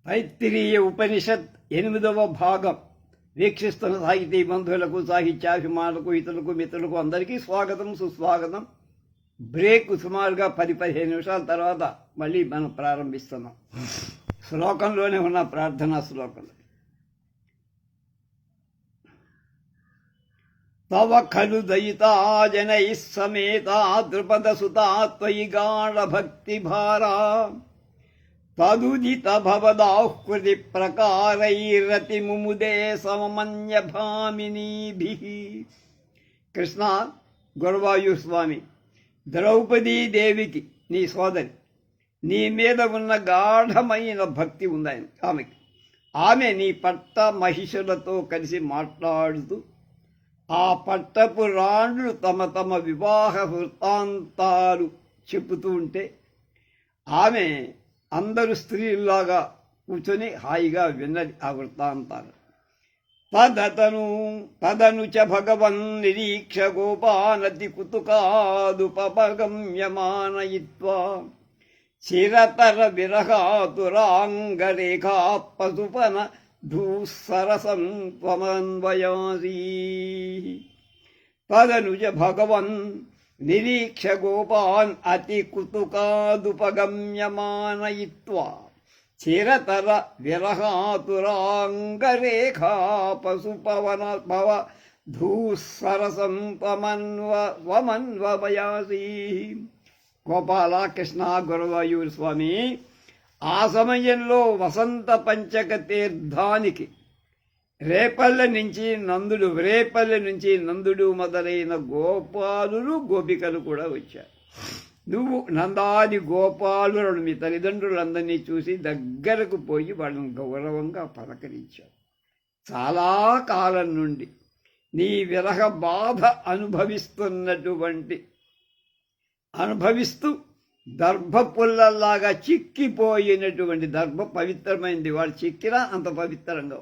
తైత్తిరీయ ఉపనిషత్ 8వ భాగం వీక్షిస్తున్న సాహితీ బంధువులకు, సాహిత్యాభిమానులకు, ఇతరులకు, మిత్రులకు అందరికీ స్వాగతం, సుస్వాగతం. బ్రేక్ సుమారుగా 10-15 నిమిషాల తర్వాత మళ్ళీ మనం ప్రారంభిస్తున్నాం. శ్లోకంలోనే ఉన్న ప్రార్థనా శ్లోకం. తవ ఖలు దయితా జనై సమేత ద్రుపద సుతా త్వయి గాఢ భక్తి భారా తదుదిత భవదాహృతి ప్రకారైరతి ముముదే సమమన్య భామినీభిః. కృష్ణ, గురువాయూర్ స్వామి, ద్రౌపదీదేవికి, నీ సోదరి, నీ మీద ఉన్న గాఢమైన భక్తి ఉంది ఆమెకి. ఆమె నీ పట్ట మహిషులతో కలిసి మాట్లాడుతూ ఆ పట్టపు రాణులు తమ తమ వివాహ వృత్తాంతాలు చెబుతూ ఉంటే ఆమె అందరూ స్త్రీలాగా కూర్చొని హాయిగా విన్నది ఆ వృత్తాంతాలు. తదను చ భగవన్ నిరీక్ష గోపానతి కుతుకాదుపగమ్యమానయిత్వా చిరతర విరహాతురాంగరేఖా పశుపన ధూసరసం త్వమన్వయాసి. తదను చ భగవన్ నిరీక్ష గోపాన్ అతి కుతుకాదుపగమ్యమానయిత్వా చిరతర విరహాతురాంగరేఖా పశుపవన భవ ధూసరసం త్వమన్వయాసి. గోపాల, కృష్ణ, గురువాయూర్ స్వామి, ఆ సమయంలో వసంత పంచక తీర్థానికి రేపల్లె నుంచి నందుడు మొదలైన గోపాలులు, గోపికలు కూడా వచ్చారు. నువ్వు నందాది గోపాలులను, మీ తల్లిదండ్రులందరినీ చూసి దగ్గరకు పోయి వాళ్ళని గౌరవంగా పలకరించావు. చాలా కాలం నుండి నీ విరహ బాధ అనుభవిస్తూ దర్భ పుల్లల్లాగా చిక్కిపోయినటువంటి, దర్భ పవిత్రమైనది, వాళ్ళు చిక్కినా అంత పవిత్రంగా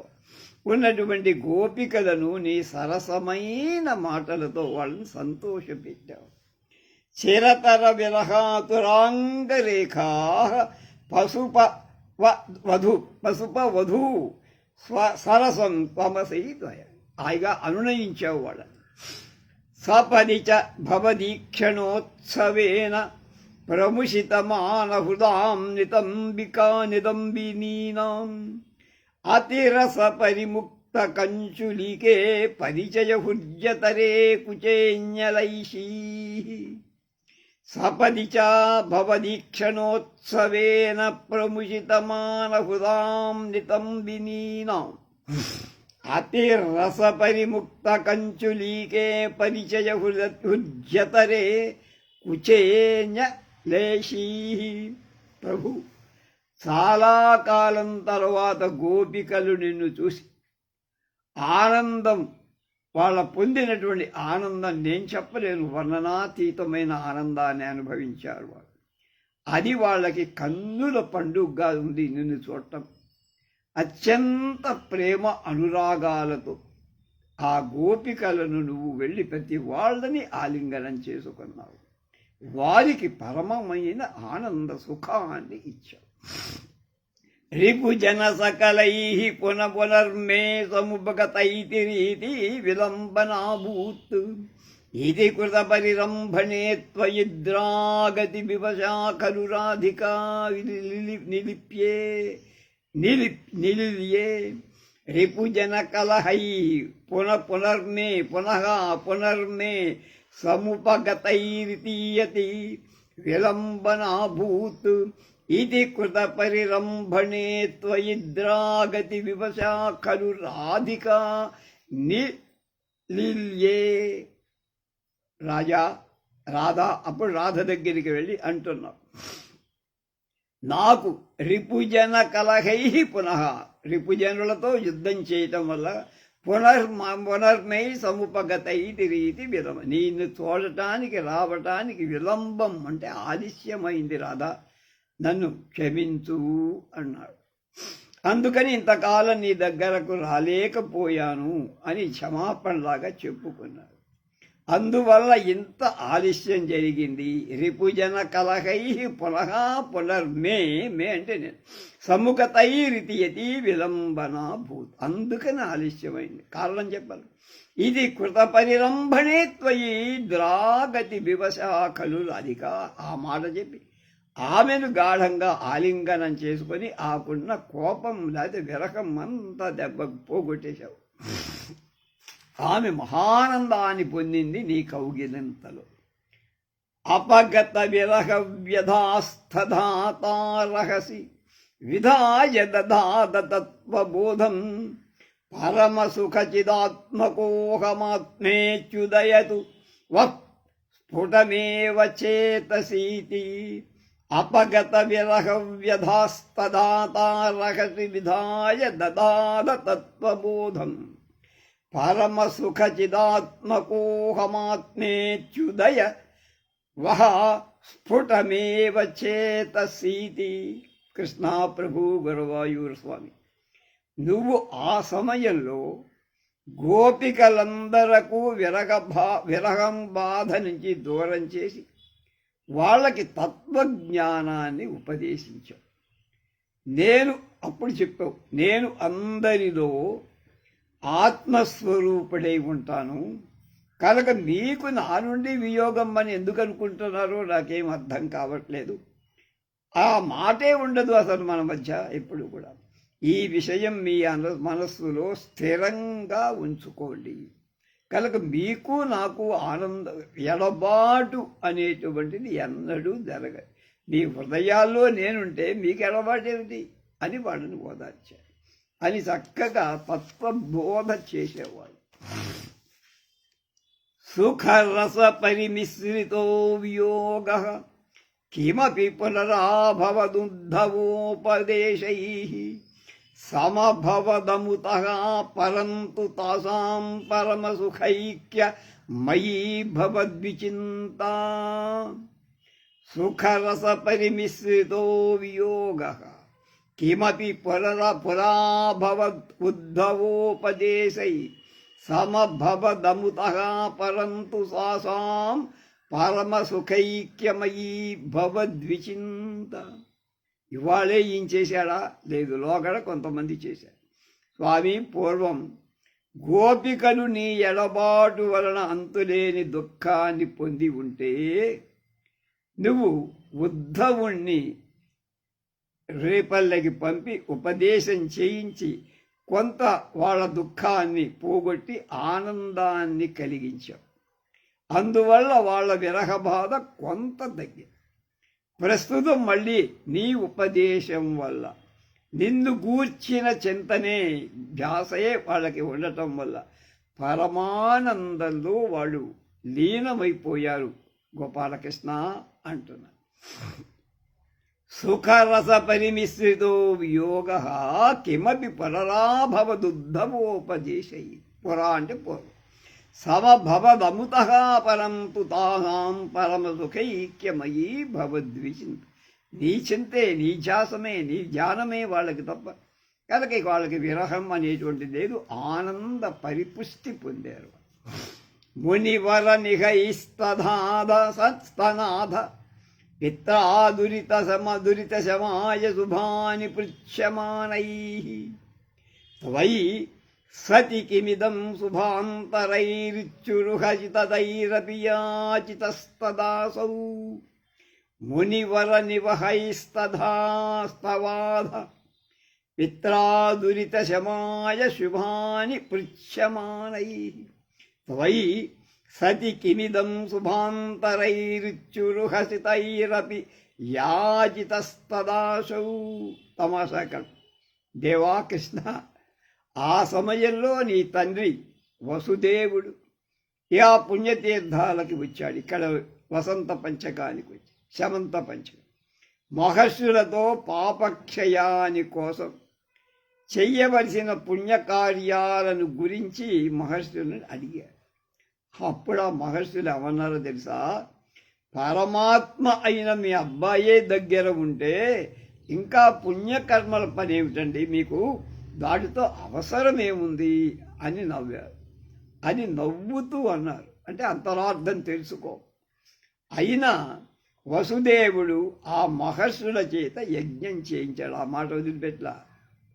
ఉన్నటువంటి గోపికలను నీ సరసమైన మాటలతో వాళ్ళని సంతోషపెట్టావు. చిరతర విరహాతురాంగరేఖా పశుప వధూ సరసం త్వమసైత్వయ, హాయిగా అనునయించావు వాళ్ళని. సపరిచ భవదీక్షణోత్సవేన ప్రముషితమానహృదాం నితంబినీనాం అతిరస పరిముక్త కంచులికే పరిచయ హుర్యతరే కుచేన్యలైషీ. సపది చ భవదీక్షణోత్సవేన ప్రముషితమానహృదాం నితంబినీనాం అతిరస పరిముక్త కంచులీకే పరిచయ హుర్యతరే కుచేన్యలేషీ. ప్రభు, చాలా కాలం తర్వాత గోపికలు నిన్ను చూసి ఆనందం, వాళ్ళ పొందినటువంటి ఆనందం నేను చెప్పలేను, వర్ణనాతీతమైన ఆనందాన్ని అనుభవించారు వాళ్ళు. అది వాళ్ళకి కన్నుల పండుగగా ఉంది నిన్ను చూడటం. అత్యంత ప్రేమ అనురాగాలతో ఆ గోపికలను నువ్వు వెళ్ళి ప్రతి వాళ్ళని ఆలింగనం చేసుకున్నావు. వారికి పరమమైన ఆనంద సుఖాన్ని ఇచ్చావు. రిపుజన సకలై పునర్మే సముపగతైతిరీతి విలంబనాభూత్ ఇది కృత పరిరంభణే త్వయిద్రాగతి వివశా ఖలు రాధికా నిలిప్యే. రిపుజన కలహై పునర్మే సముపగతైరితీయతి విలంబనాభూత్ ఇది కృత పరిరంభణే త్వయిద్రాగతి వివశా ఖలు రాధికా నిలిల్యే. రాధా, అప్పుడు రాధ దగ్గరికి వెళ్ళి అంటున్నావు, నాకు రిపుజన కలహై రిపుజనులతో యుద్ధం చేయటం వల్ల పునర్మై సముపగతైతి రీతి విలమ, నిన్ను చూడటానికి రావటానికి విలంబం అంటే ఆలస్యమైంది రాధా, నన్ను క్షమించు అన్నాడు. అందుకని ఇంతకాలం నీ దగ్గరకు రాలేకపోయాను అని క్షమాపణలాగా చెప్పుకున్నాడు. అందువల్ల ఇంత ఆలస్యం జరిగింది. రిపుజన కలహై పునః పునర్మే మే అంటే నేను సముఖతైరితియతి విలంబన భూత్. అందుకని ఆలస్యమైంది. కారణం చెప్పాలి. ఇది కృత పరిరంభణే త్వయి ద్రాగతి వివశ ఖలు అధిక. ఆ మాట చెప్పి ఆమెను గాఢంగా ఆలింగనం చేసుకొని ఆకున్న కోపం లేదా విరహం అంతా దెబ్బ పోగొట్టేశావు. ఆమె మహానందాన్ని పొందింది నీ కౌగిలింతలో. అపగత విరహ వ్యధాస్థధాతారహసి విధాయ దధాద తత్వబోధం పరమసుఖచిదాత్మకోహమాత్మేచ్యుదయతు స్ఫుటమేవ చేతసీతి. అపగత విరహ వ్యధాస్తదాతారహసి విధాయ దదాద తత్వబోధం పరమసుఖచిదాత్మకోహమాత్మేచ్యుదయ వహ స్ఫుటమేవ చేతసీతి. కృష్ణ ప్రభు గురువాయూర్ స్వామి, నువ్వు ఆ సమయంలో గోపికలందరకు విరహం బాధ నుంచి దూరం చేసి వాళ్ళకి తత్వజ్ఞానాన్ని ఉపదేశించావు. నేను అప్పుడు చెప్పావు, నేను అందరిలో ఆత్మస్వరూపుడై ఉంటాను కనుక మీకు నా నుండి వియోగం అని ఎందుకు అనుకుంటున్నారో నాకేం అర్థం కావట్లేదు. ఆ మాటే ఉండదు అసలు మన మధ్య ఎప్పుడు కూడా. ఈ విషయం మీ మనస్సులో స్థిరంగా ఉంచుకోండి. కనుక మీకు నాకు ఎడబాటు అనేటువంటిది ఎన్నడూ జరగదు. మీ హృదయాల్లో నేనుంటే మీకు ఎడబాటు ఏమిటి అని వాళ్ళని ఓదార్చారు అని చక్కగా తత్వబోధ చేసేవాడు. సుఖరస పరిమిశ్రితో వియోగ కిమపి పునరాభవదుద్ధవోపదేశై సమభవదముతః పరంతు తాసాం పరమసుఖైక్య మయీ భవద్విచింతా. సుఖరస పరిమిశ్రితో వియోగ కిమపి పురాభవద్ ఉద్ధవోపదేశై సమభవదముతః పరంతు తాసాం పరమసుఖైక్యమయీ భవద్విచింత. ఇవాళే ఈయన చేశాడా? లేదు, లోగడ కొంతమంది చేశారు. స్వామి, పూర్వం గోపికలు నీ ఎడబాటు వలన అంతులేని దుఃఖాన్ని పొంది ఉంటే నువ్వు ఉద్ధవుణ్ణి రేపల్లకి పంపి ఉపదేశం చేయించి కొంత వాళ్ళ దుఃఖాన్ని పోగొట్టి ఆనందాన్ని కలిగించావు. అందువల్ల వాళ్ళ విరహ బాధ కొంత తగ్గింది. ప్రస్తుతం మళ్ళీ నీ ఉపదేశం వల్ల నిన్ను గూర్చిన చింతనే ధ్యాసయే వాళ్ళకి ఉండటం వల్ల పరమానందంలో వాళ్ళు లీనమైపోయారు. గోపాలకృష్ణ అంటున్నారు. సుఖరస పరిమిశ్రితో వియోగ కిమపి పునరాభవదుద్ధవోపదేశై. పురా అంటే పూర్వం. సమభవదముతః పరంతు తాసాం పరమసుఖైక్యమయీ భవద్విచింత. నీ చింతే, నీ ధ్యాసమే, నీ ధ్యానమే వాళ్ళకి తప్ప. కనుక వాళ్ళకి విరహం అనేటువంటి లేదు, ఆనంద పరిపుష్టి పొందారు. మునివర నిహైస్తధాద సత్స్తనాథ పిత్రాదురిత శమాయ శుభాని పృచ్ఛమానై త్వయి సతి కిమిదం శుభాంతరైరిచ్చురుహచితైరపి యాచితస్తదాసౌ మునివర నివహైస్తధాస్తవాధ పిత్రాదురిత శమాయ శుభాని పృచ్ఛమానై త్వయి సతి కిమిదం శుభాంతరైరిచ్చురుహసితైరపి యాచితస్తదాసౌ. తమాషాకం దేవా కృష్ణ, ఆ సమయంలో నీ తండ్రి వసుదేవుడు ఆ పుణ్యతీర్థాలకి వచ్చాడు. ఇక్కడ వసంత పంచకానికి వచ్చి శమంత పంచకం మహర్షులతో పాపక్షయాని కోసం చెయ్యవలసిన పుణ్యకార్యాలను గురించి మహర్షులను అడిగారు. అప్పుడు ఆ మహర్షులు ఏమన్నారో తెలుసా? పరమాత్మ అయిన మీ అబ్బాయే దగ్గర ఉంటే ఇంకా పుణ్యకర్మల పని ఏమిటండి మీకు, దాటితో అవసరమేముంది అని నవ్వారు. అని నవ్వుతూ అన్నారు. అంటే అంతరార్థం తెలుసుకో. అయినా వసుదేవుడు ఆ మహర్షుల చేత యజ్ఞం చేయించాడు, ఆ మాట వదిలిపెట్టలా.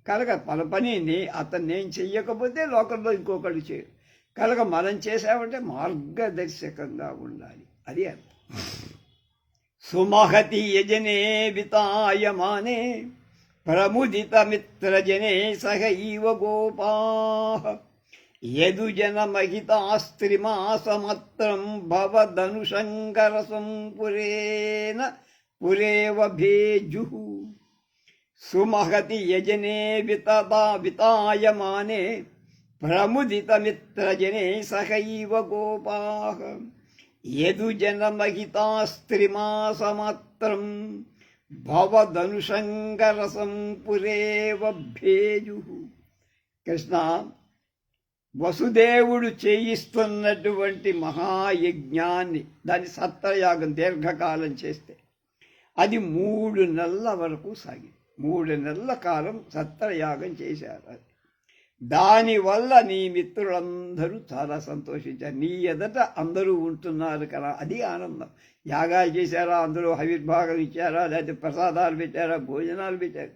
కనుక మన పనిని అతన్ని ఏం చెయ్యకపోతే లోకంలో ఇంకొకటి చేయడు. కనుక మనం చేసామంటే మార్గదర్శకంగా ఉండాలి, అది అర్థం. సుమహతి యజనే వితాయమానే ప్రముదిత మిత్రజనే సహైవ గోపా యదుజనమహితాస్త్రిమాసమత్రం భవదనుశంకరసం పురేవ భేజుః. సుమహతి యజనే వితాయమానే ప్రముదిత మిత్రజనే సహైవ గోపాః యదుజనమహితాస్త్రిమాసమత్రం భవదనుశంకరసం పురేవ భేజుః. కృష్ణ, వసుదేవుడు చేయిస్తున్నటువంటి మహాయజ్ఞాన్ని, దాని సత్రయాగం దీర్ఘకాలం చేస్తే అది 3 నెలల వరకు సాగింది. 3 నెలల కాలం సత్రయాగం చేశారు. దానివల్ల నీ మిత్రులందరూ చాలా సంతోషించారు. నీ ఎదట అందరూ ఉంటున్నారు కదా, అది ఆనందం. యాగాలు చేశారా, అందరూ హవిర్భాగం ఇచ్చారా, లేకపోతే ప్రసాదాలు పెట్టారా, భోజనాలు పెట్టారు.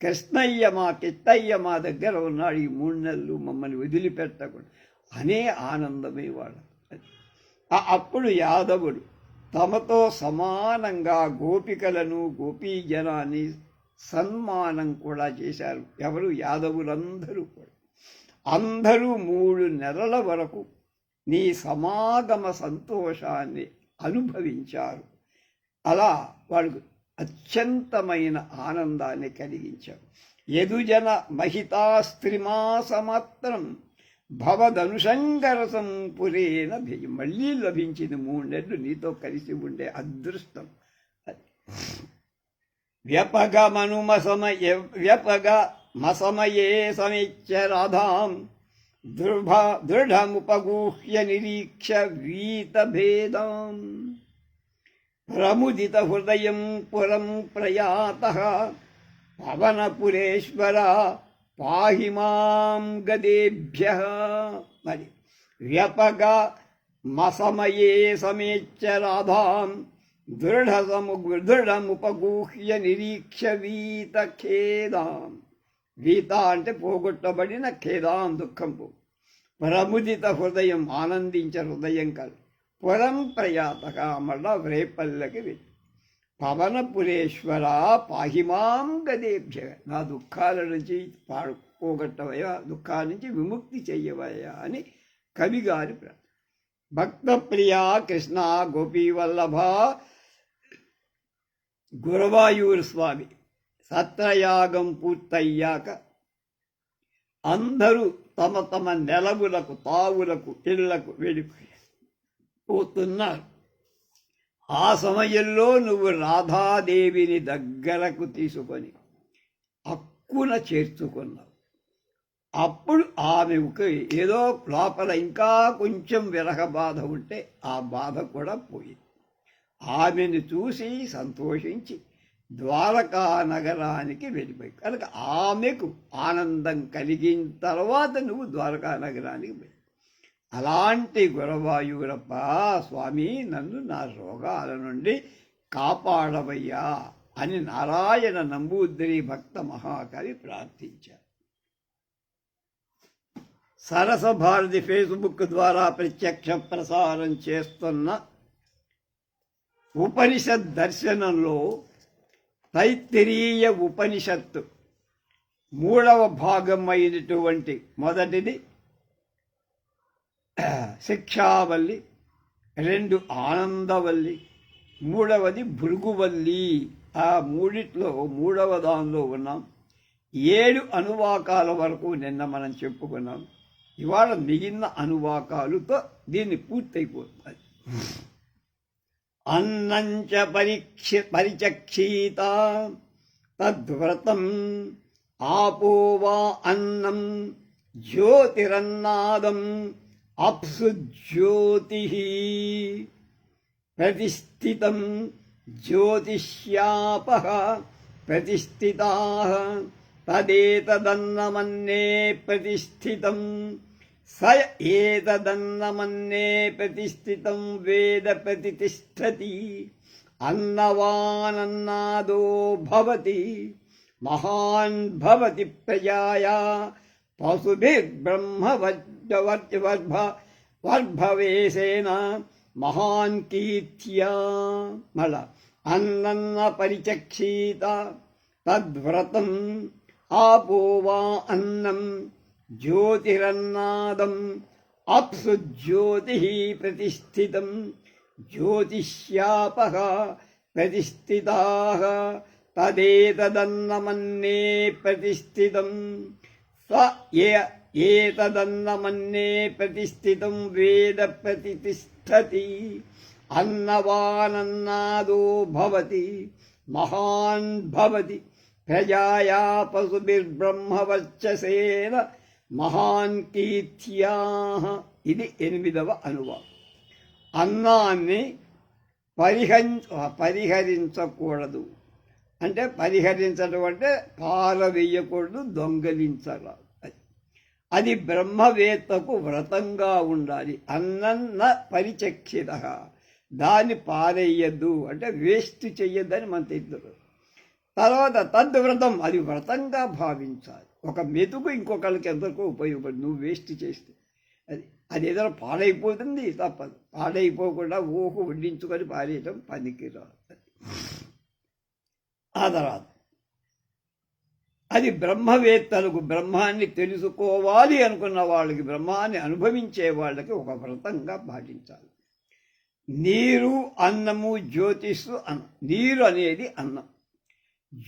కృష్ణయ్య కిట్టయ్య మా దగ్గర ఉన్నాడు, ఈ 3 నెలలు మమ్మల్ని వదిలిపెట్టకుండా అనే ఆనందమే వాడు. అప్పుడు యాదవుడు తమతో సమానంగా గోపికలను గోపీజనాన్ని సన్మానం కూడా చేశారు. ఎవరు? యాదవులందరూ కూడా. అందరూ 3 నెలల వరకు నీ సమాగమ సంతోషాన్ని అనుభవించారు. అలా వాళ్ళకు అత్యంతమైన ఆనందాన్ని కలిగించారు. యదుజన మహితాస్త్రిమాసమాత్రం భవదనుశంకరసం పురేన భేజు. మళ్ళీ లభించింది 3 నెలలు నీతో కలిసి ఉండే అదృష్టం. వ్యపగమసమయే సమిచ్చ రాధాం దృఢముపగూహ్య నిరీక్ష వీతభేదాం ప్రముదిత హృదయం పురం ప్రయాతః పవనపురేశ్వర పాహి మాం గదేభ్యః. మరి వ్యపగమసమయే సమిచ్చ రాధాం దృఢముపగూహ్య నిరీక్ష వీత ఖేదాం. వీత అంటే పోగొట్టబడిన, ఖేదాం దుఃఖం పో. ప్రముదిత హృదయం, ఆనందించ హృదయం కాదు. పురం ప్రయాతక, మళ్ళా రేపల్లకి వెళ్ళి. పవనపురేశ్వర పాహిమాం గదేభ్య. నా దుఃఖాల నుంచి పోగొట్టవయా, దుఃఖాల నుంచి విముక్తి చెయ్యవయా అని కవిగారి ప్రార్థన. భక్తప్రియా కృష్ణ గోపీవల్లభ. గురవాయూరు స్వామి సత్రయాగం పూర్తయ్యాక అందరూ తమ తమ నెలవులకు, తావులకు, ఇళ్లకు వెళ్ళిపోతున్నారు. ఆ సమయంలో నువ్వు రాధాదేవిని దగ్గరకు తీసుకొని అక్కున చేర్చుకున్నావు. అప్పుడు ఆమెకు ఏదో లోపల ఇంకా కొంచెం విరహ బాధ ఉంటే ఆ బాధ కూడా పోయింది. ఆమెను చూసి సంతోషించి ద్వారకా నగరానికి వెళ్ళిపోయి. కనుక ఆమెకు ఆనందం కలిగిన తర్వాత నువ్వు ద్వారకా నగరానికి పోయి. అలాంటి గురవాయూరప్ప స్వామి, నన్ను నా రోగాల నుండి కాపాడవయ్యా అని నారాయణ నంబూద్రి భక్త మహాకవి ప్రార్థించారు. సరస భారతి ఫేస్బుక్ ద్వారా ప్రత్యక్ష ప్రసారం చేస్తున్న ఉపనిషత్ దర్శనంలో తైత్తిరీయ ఉపనిషత్తు 3వ భాగం అయినటువంటి మొదటిది శిక్షావల్లి, 2 ఆనందవల్లి, 3వది భృగువల్లి. ఆ మూడిట్లో 3వ దానిలో ఉన్నాం. 7 అనువాకాల వరకు నిన్న మనం చెప్పుకున్నాం. ఇవాళ మిగిలిన అనువాకాలుతో దీన్ని పూర్తయిపోతుంది. అన్నంచ పరిచక్షీత తద్వ్రతం ఆపో వా అన్నం జ్యోతిరన్నాదం అప్సు జ్యోతి ప్రతిష్ఠితం జ్యోతిష్యాపః ప్రతిష్ఠితాః తదేతదన్నమన్నే ప్రతిష్ఠితం స ఏతదన్నమన్నే ప్రతిష్ఠితం వేద ప్రతిష్టతి అన్నవానన్నాదో భవతి మహాన్ భవతి ప్రజాయా పశుభిర్బ్రహ్మవర్భవేశేన మహాన్ కీర్త్యా. మళ్ళా అన్నన్న పరిచక్షీత తద్వ్రతం ఆపో వా అన్నం జ్యోతిరన్నాదం అప్సు జ్యోతి ప్రతిష్ఠితం జ్యోతిష్యాపః ప్రతిష్ఠితాః తదేతదన్నమన్నే ప్రతిష్ఠితం. స ఏతదన్నమన్నే ప్రతిష్ఠితం వేద ప్రతిష్టతి అన్నవానన్నాదో భవతి మహాన్ భవతి ప్రజాయా పశుభిర్బ్రహ్మవర్చసేన మహాన్ కీర్త్యా. ఇది 8వ అనువాదం. అన్నాన్ని పరిహరించకూడదు అంటే పరిహరించడం అంటే పారవేయకూడదు, దొంగలించరాదు. అది బ్రహ్మవేత్తకు వ్రతంగా ఉండాలి. అన్నన్న పరిచక్షిత, దాన్ని పారేయద్దు అంటే వేస్ట్ చెయ్యొద్దని మన తెలుసు. తర్వాత తద్వ్రతం, అది వ్రతంగా భావించాలి. ఒక మెతుకు ఇంకొకరికి ఎంతకు ఉపయోగపడి నువ్వు వేస్ట్ చేస్తే అది ఏదైనా పాడైపోతుంది, తప్పదు. పాడైపోకుండా ఊహు వడ్డించుకొని పారేయటం పనికిరాదు. ఆ తర్వాత అది బ్రహ్మవేత్తలకు, బ్రహ్మాన్ని తెలుసుకోవాలి అనుకున్న వాళ్ళకి, బ్రహ్మాన్ని అనుభవించే వాళ్ళకి ఒక వ్రతంగా పాటించాలి. నీరు, అన్నము, జ్యోతిస్సు. నీరు అనేది అన్నం,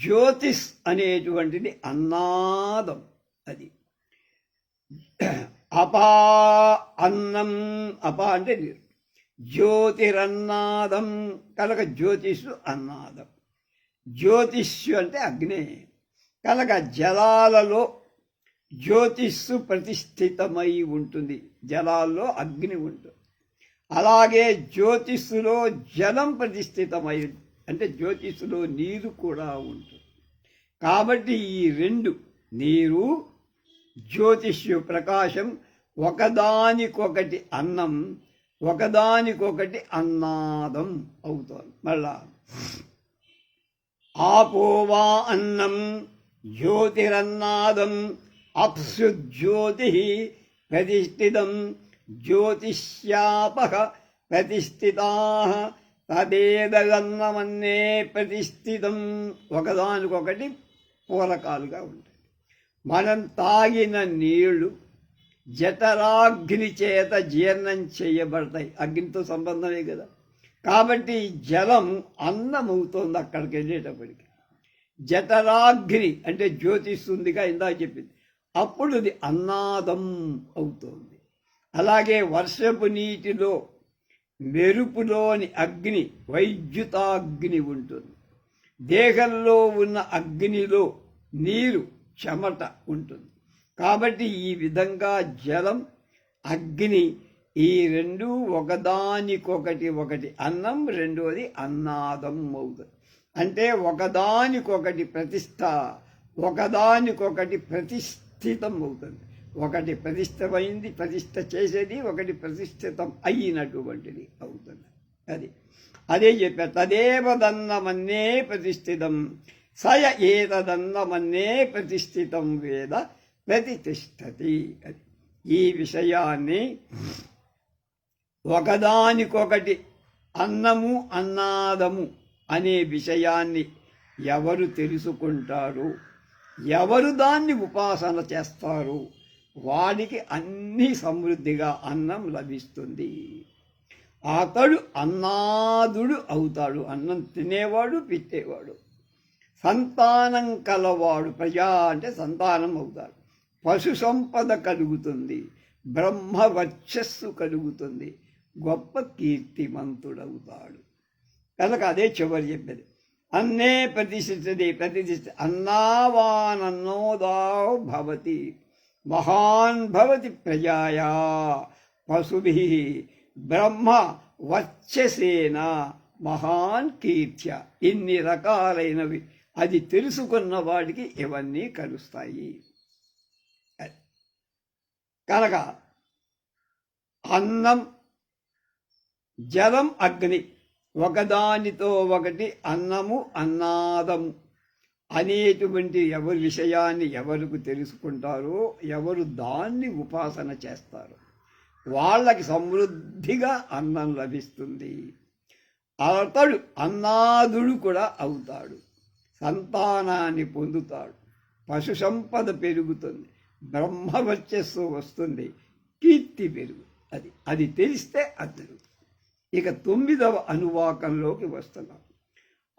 జ్యోతిష్ అనేటువంటిది అన్నాదం. అది అపా అన్నం, అపా అంటే నీరు, జ్యోతిరన్నాదం కనుక జ్యోతిషు అన్నాదం. జ్యోతిష్యు అంటే అగ్ని కనుక జలాలలో జ్యోతిస్సు ప్రతిష్ఠితమై ఉంటుంది, జలాల్లో అగ్ని ఉంటుంది. అలాగే జ్యోతిస్సులో జలం ప్రతిష్ఠితమై అంటే జ్యోతిస్సులో నీరు కూడా ఉంటుంది. కాబట్టి ఈ రెండు, నీరు జ్యోతిష్యు ప్రకాశం, ఒకదానికొకటి అన్నం, ఒకదానికొకటి అన్నాదం అవుతుంది. మళ్ళా ఆపోవా అన్నం జ్యోతిరన్నాదం అప్సు జ్యోతి ప్రతిష్ఠితం జ్యోతిష్యాపః ప్రతిష్ఠితాః తదేదగన్నమన్నే ప్రతిష్ఠితం. ఒకదానికొకటి పూరకాలుగా ఉంటాయి. మనం తాగిన నీళ్లు జఠరాగ్ని చేత జీర్ణం చేయబడతాయి, అగ్నితో సంబంధమే కదా. కాబట్టి జలం అన్నమవుతోంది అక్కడికి వెళ్ళేటప్పటికి. జఠరాగ్ని అంటే జ్యోతిస్తుందిగా ఇందాక చెప్పింది, అప్పుడు అది అన్నాదం అవుతోంది. అలాగే వర్షపు నీటిలో మెరుపులోని అగ్ని వైద్యుతాగ్ని ఉంటుంది. దేహంలో ఉన్న అగ్నిలో నీరు, చెమట ఉంటుంది. కాబట్టి ఈ విధంగా జలం, అగ్ని ఈ రెండు ఒకదానికొకటి అన్నం, రెండోది అన్నాదం అవుతుంది. అంటే ఒకదానికొకటి ప్రతిష్ట, ఒకదానికొకటి ప్రతిష్ఠితం అవుతుంది. ఒకటి ప్రతిష్టమైంది, ప్రతిష్ట చేసేది, ఒకటి ప్రతిష్ఠితం అయినటువంటిది అవుతుంది. అదే చెప్పా. తదేవదన్నమన్నే ప్రతిష్ఠితం సయ ఏతదన్నమన్నే ప్రతిష్ఠితం వేద ప్రతిష్టతి. అది ఈ విషయాన్ని ఒకదానికొకటి అన్నము, అన్నాదము అనే విషయాన్ని ఎవరు తెలుసుకుంటారు, ఎవరు దాన్ని ఉపాసన చేస్తారు, వాడికి అన్ని సమృద్ధిగా అన్నం లభిస్తుంది. అతడు అన్నాదుడు అవుతాడు. అన్నం తినేవాడు, పెట్టేవాడు. సంతానం కలవాడు, ప్రజా అంటే సంతానం అవుతాడు. పశు సంపద కలుగుతుంది, బ్రహ్మ వర్చస్సు కలుగుతుంది, గొప్ప కీర్తిమంతుడవుతాడు. కనుక అదే చివరి చెప్పేది. అన్నే ప్రతిష్ఠిత అన్నావానన్నోదా భవతి మహాన్ భవతి ప్రజాయా పశుభిః బ్రహ్మ వర్చసేన మహాన్ కీర్త్య. ఇన్ని రకాలైనవి అది తెలుసుకున్న వాడికి ఇవన్నీ కలుస్తాయి. కనుక అన్నం, జలం, అగ్ని, ఒకదానితో ఒకటి అన్నము, అన్నాదము అనేటువంటి ఎవరి విషయాన్ని ఎవరికి తెలుసుకుంటారో, ఎవరు దాన్ని ఉపాసన చేస్తారో వాళ్ళకి సమృద్ధిగా అన్నం లభిస్తుంది. అతడు అన్నాదుడు కూడా అవుతాడు, సంతానాన్ని పొందుతాడు, పశు సంపద పెరుగుతుంది, బ్రహ్మవర్చస్సు వస్తుంది, కీర్తి పెరుగు. అది తెలిస్తే అతడు. ఇక 9వ అనువాకంలోకి వస్తున్నాం.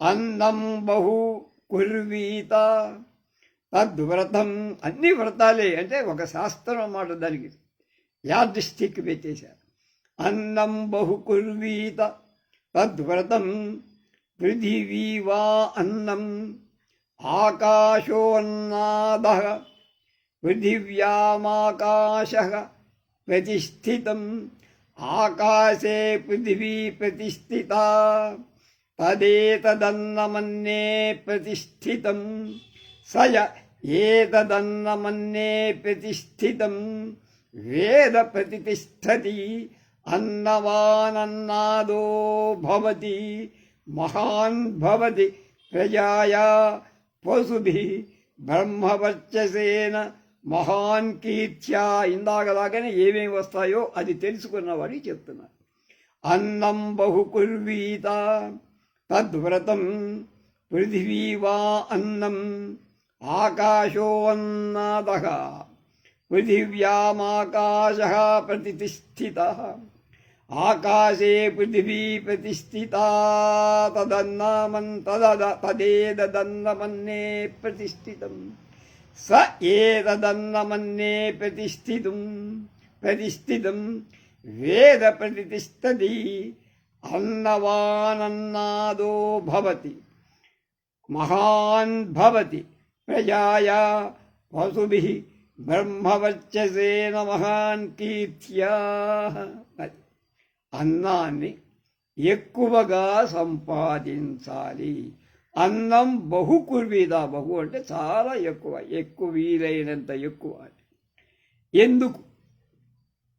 అన్నం బహు కుర్వీత తద్వ్రతం. అన్ని వ్రతాలే, అంటే ఒక శాస్త్రం అన్నమాట, దానికి యాదృష్టిక్ పెట్టేశారు. అన్నం బహు కుర్వీత తద్వ్రతం పృథివీ వా అన్నం ఆకాశోన్నాదః పృథివ్యామాకాశః ప్రతిష్ఠితం ఆకాశే పృథివీ ప్రతిష్ఠితా తదేతదన్నమన్యే ప్రతిష్ఠితం సయ ఏతదన్నమన్యే ప్రతిష్ఠితం వేద ప్రతిష్టతి అన్నవానన్నాదో భవతి మహాన్ భవతి ప్రజాయా పశుభిః బ్రహ్మవర్చసేన మహాన్ కీర్త్యా. ఇందాకలాగానే ఏమేమి వస్తాయో అది తెలుసుకున్నవాడికి చెప్తున్నారు. అన్నం బహు కుర్వీత తద్వ్రతం పృథివీ వా అన్నం ఆకాశోన్నాదః పృథివ్యామాకాశః ప్రతిష్ఠితః ఆకాశే పృథివీ ప్రతిష్ఠితా తదేదన్నమన్యే ప్రతిష్ఠితం స ఏతదన్నమన్యే ప్రతిష్ఠితం వేద ప్రతిష్టతి అన్నవానన్నాదో భవతి మహాన్ భవతి ప్రజాయా పశుభిః బ్రహ్మవర్చసేన మహాన్ కీర్త్యా. అన్నాన్ని ఎక్కువగా సంపాదించాలి. అన్నం బహు కుర్వీద. బహు అంటే చాలా ఎక్కువ వీలైనంత ఎక్కువ. ఎందుకు?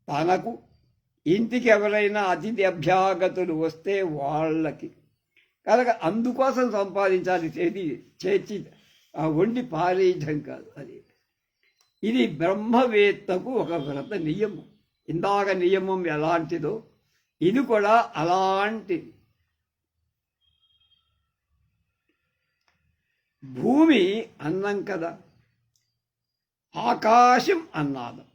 తనకు ఇంటికి ఎవరైనా అతిథి అభ్యాగతులు వస్తే వాళ్ళకి కనుక అందుకోసం సంపాదించాలి. చేర్చి వండి పారేయడం కాదు. ఇది బ్రహ్మవేత్తకు ఒక వ్రత నియమం. ఇందాక నియమం ఎలాంటిదో ఇది కూడా అలాంటిది. భూమి అన్నం కదా, ఆకాశం అన్నాదం.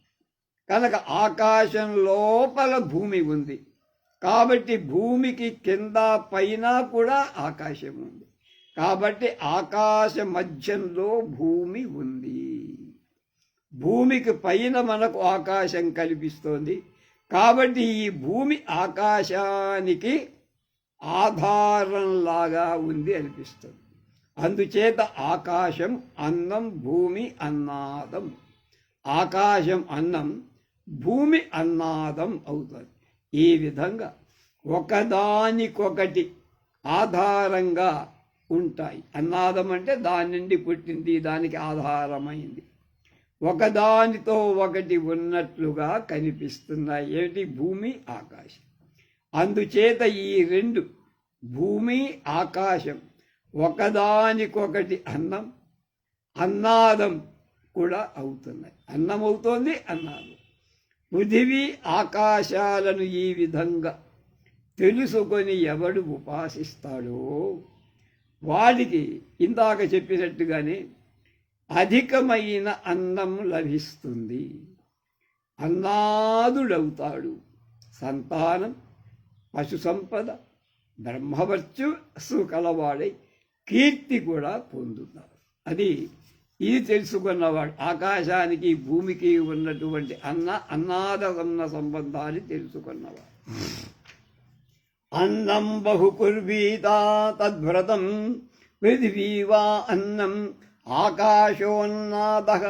కనుక ఆకాశం లోపల భూమి ఉంది కాబట్టి భూమికి కింద పైన కూడా ఆకాశం ఉంది కాబట్టి ఆకాశ మధ్యంలో భూమి ఉంది. భూమికి పైన మనకు ఆకాశం కనిపిస్తోంది కాబట్టి ఈ భూమి ఆకాశానికి ఆధారంలాగా ఉంది అనిపిస్తుంది. అందుచేత ఆకాశం అన్నం, భూమి అన్నాదం. ఆకాశం అన్నం, భూమి అన్నాదం అవుతుంది. ఈ విధంగా ఒకదానికొకటి ఆధారంగా ఉంటాయి. అన్నాదం అంటే దాని నుండి పుట్టింది, దానికి ఆధారమైంది. ఒకదానితో ఒకటి ఉన్నట్లుగా కనిపిస్తున్నాయి. ఏమిటి? భూమి, ఆకాశం. అందుచేత ఈ రెండు భూమి, ఆకాశం ఒకదానికొకటి అన్నం, అన్నాదం కూడా అవుతున్నాయి. అన్నం అవుతోంది, అన్నాదం. పృథివీ ఆకాశాలను ఈ విధంగా తెలుసుకొని ఎవడు ఉపాసిస్తాడో వాడికి ఇందాక చెప్పినట్టుగానే అధికమైన అన్నం లభిస్తుంది, అన్నాదుడవుతాడు. సంతానం, పశు సంపద, బ్రహ్మవర్చస్సు కలవాడై కీర్తి కూడా పొందుతాడు. ఇది తెలుసుకున్నవాడు ఆకాశానికి భూమికి ఉన్నటువంటి అన్నాదన్న సంబంధాన్ని తెలుసుకున్నవాడు. అన్నం బహు కుర్వీత తద్వ్రతం పృథివీ వా అన్నం ఆకాశోన్నాదః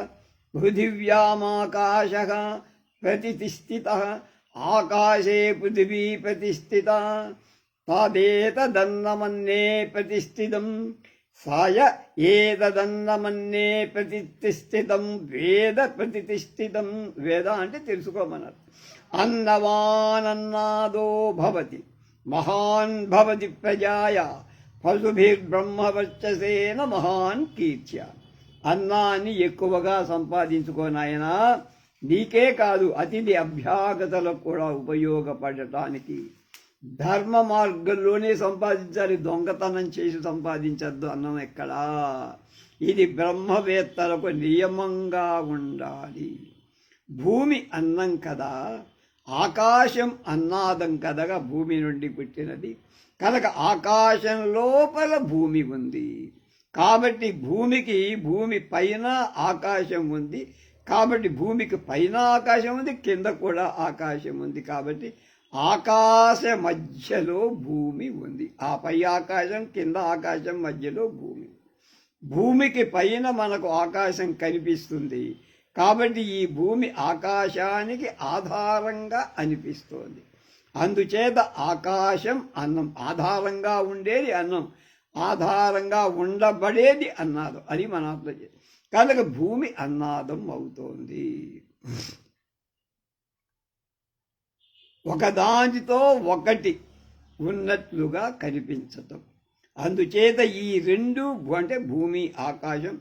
పృథివ్యామాకాశః ప్రతిష్ఠితః ఆకాశే పృథివీ ప్రతిష్ఠితా తదేతదన్నమన్యే ప్రతిష్ఠితం సాయ ఏతదన్నమన్యే ప్రతిష్ఠితం వేద ప్రతిష్ఠితం. వేద అంటే తెలుసుకోమన్నారు. అన్నవానన్నాదో భవతి మహాన్ భవతి ప్రజాయ పశుభిర్బ్రహ్మవర్చసేన మహాన్ కీర్త్య. అన్నాన్ని ఎక్కువగా సంపాదించుకోనాయనా, నీకే కాదు అతిథి అభ్యాగతలకు కూడా ఉపయోగపడటానికి. ధర్మ మార్గంలోనే సంపాదించాలి, దొంగతనం చేసి సంపాదించద్దు అన్నం ఎక్కడా. ఇది బ్రహ్మవేత్తలకు నియమంగా ఉండాలి. భూమి అన్నం కదా, ఆకాశం అన్నాదం కదగా భూమి నుండి పుట్టినది కనుక ఆకాశం లోపల భూమి ఉంది. కాబట్టి భూమి పైన ఆకాశం ఉంది. కాబట్టి భూమికి పైన ఆకాశం ఉంది, కింద కూడా ఆకాశం ఉంది. కాబట్టి ఆకాశ మధ్యలో భూమి ఉంది. ఆ పై ఆకాశం కింద ఆకాశం మధ్యలో భూమి. భూమికి పైన మనకు ఆకాశం కనిపిస్తుంది. కాబట్టి ఈ భూమి ఆకాశానికి ఆధారంగా అనిపిస్తోంది. అందుచేత ఆకాశం అన్నం, ఆధారంగా ఉండేది అన్నం, ఆధారంగా ఉండబడేది అన్నాదం. అది మన అర్థం చేయాలి. కనుక భూమి అన్నాదం అవుతోంది. ఒకదానితో ఒకటి ఉన్నట్లుగా కనిపించటం. అందుచేత ఈ రెండు అంటే భూమి ఆకాశం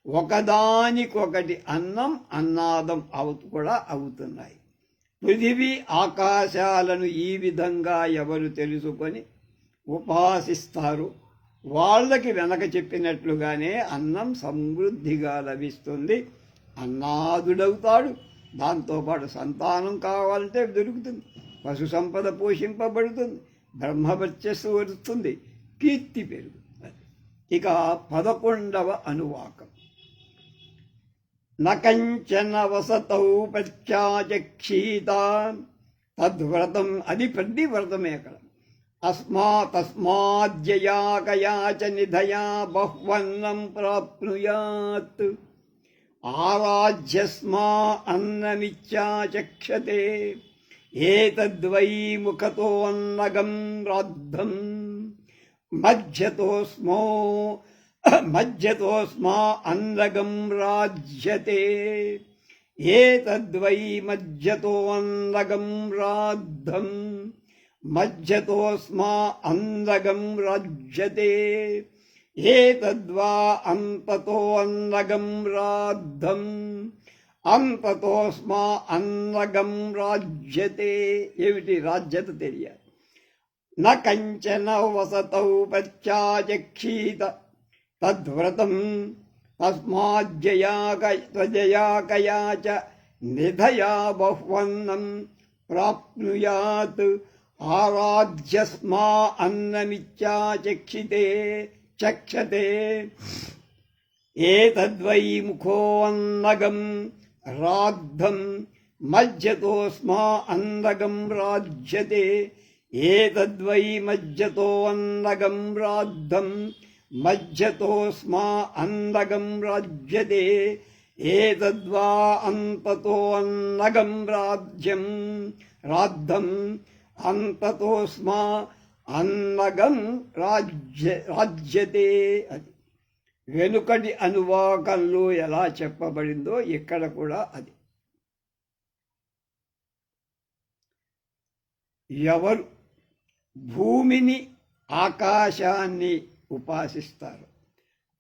ఒకదానికొకటి అన్నం అన్నాదం కూడా అవుతున్నాయి. పృథివీ ఆకాశాలను ఈ విధంగా ఎవరు తెలుసుకొని ఉపాసిస్తారు వాళ్ళకి వెనక చెప్పినట్లుగానే అన్నం సమృద్ధిగా లభిస్తుంది, అన్నాదుడవుతాడు. దాంతోపాటు సంతానం కావాలంటే దొరుకుతుంది, పశు సంపద పోషింపబడుతుంది, బ్రహ్మవర్చస్సు వస్తుంది, కీర్తి పెరుగుతుంది. ఇక 11వ అనువాకం. నకంచన వసతౌ ప్రత్యాచక్షీత తద్వ్రతం. అది ప్రతి వ్రతమే అక్కడ. తస్మాజ్జయా కయాచ నిధయా బహ్వన్నం ప్రాప్నుయాత్. ఆరాధ్యస్మా అన్నమిచ్చాచక్షతే ఏతద్వై ముఖతోన్నగం రాద్ధం మజ్జతోస్మా అన్నగం రాజ్యతే ఏతద్వై మజ్జతోన్నగం రాద్ధం మజ్జతోస్మా అన్నగం రాజ్యతే ఏతద్వా అంతతో అన్నగం రాద్ధం అంతతోస్మా అన్నగం రాజ్యతే. ఏమిటి రాజ్యత తెలియాలి. న కంచన వసతౌ ప్రత్యాచక్షీత తద్వ్రతం తస్మాజ్జయా కయాచ నిధయా బహ్వన్నం ప్రాప్నుయాత్. ఆరాధ్యస్మా అన్నమిచ్చాచక్షితే చక్షతే ఏతద్వై ముఖోన్నగం రాద్ధం మజ్జతోస్మా అన్నగం రాజ్యతే ఏతద్వై మజ్జతోన్నగం రాద్ధం మజ్జతోస్మా అన్నగం రాజ్యతే ఏతద్వా అంతతోన్నగం రాద్ధం అంతతోస్మా అన్నగం రాజ్యతే. అది వెనుకటి అనువాకంలో ఎలా చెప్పబడిందో ఇక్కడ కూడా అది. ఎవరు భూమిని ఆకాశాన్ని ఉపాసిస్తారు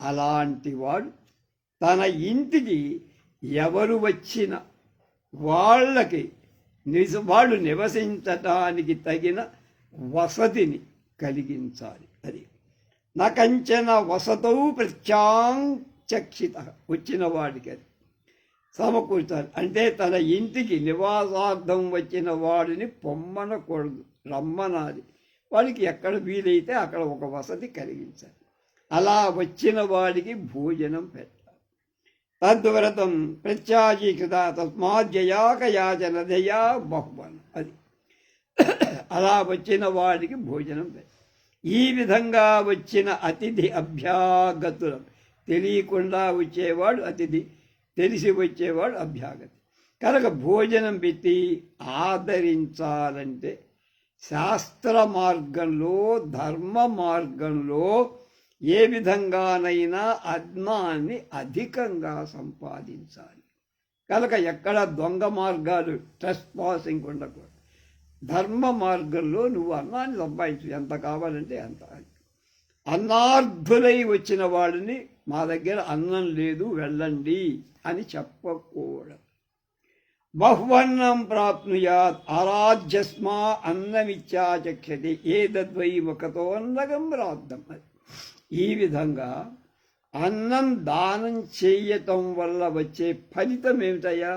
అలాంటి వాడు తన ఇంటికి ఎవరు వచ్చిన వాళ్ళకి వాళ్ళు నివసించటానికి తగిన వసతిని కలిగించాలి. అది నకంచన వసతౌ ప్రత్యాంచక్షిత. వచ్చిన వాడికి అది సమకూర్చాలి. అంటే తన ఇంటికి నివాసార్థం వచ్చిన వాడిని పొమ్మనకూడదు, రమ్మనాలి. వాడికి ఎక్కడ వీలైతే అక్కడ ఒక వసతి కలిగించాలి. అలా వచ్చిన వాడికి భోజనం పెట్టాలి. తద్వ్రతం ప్రత్యాచీకృత తస్మాజ్జయాకయాచనదయా బహువన్. అది అలా వచ్చిన వాడికి భోజనం పెట్టాలి. ఈ విధంగా వచ్చిన అతిథి అభ్యాగతులం. తెలియకుండా వచ్చేవాడు అతిథి, తెలిసి వచ్చేవాడు అభ్యాగతి. కనుక భోజనం పెట్టి ఆదరించాలంటే శాస్త్ర మార్గంలో ధర్మ మార్గంలో ఏ విధంగానైనా అన్నాన్ని అధికంగా సంపాదించాలి. కనుక ఎక్కడ దొంగ మార్గాలు ట్రెస్ పాసింగ్ ఉండకూడదు. ధర్మ మార్గంలో నువ్వు అన్నాన్ని సంపాదించు, ఎంత కావాలంటే అంత. అన్నార్థులై వచ్చిన వాడిని మా దగ్గర అన్నం లేదు వెళ్ళండి అని చెప్పకూడదు. బహ్వన్నం ప్రాప్నుయాత్ ఆరాధ్యస్మా అన్నమిచ్చాచక్షతి ఏదద్వై ముఖతోన్నగం రాద్దం. ఈ విధంగా అన్నం దానం చేయటం వల్ల వచ్చే ఫలితం ఏమిటయ్యా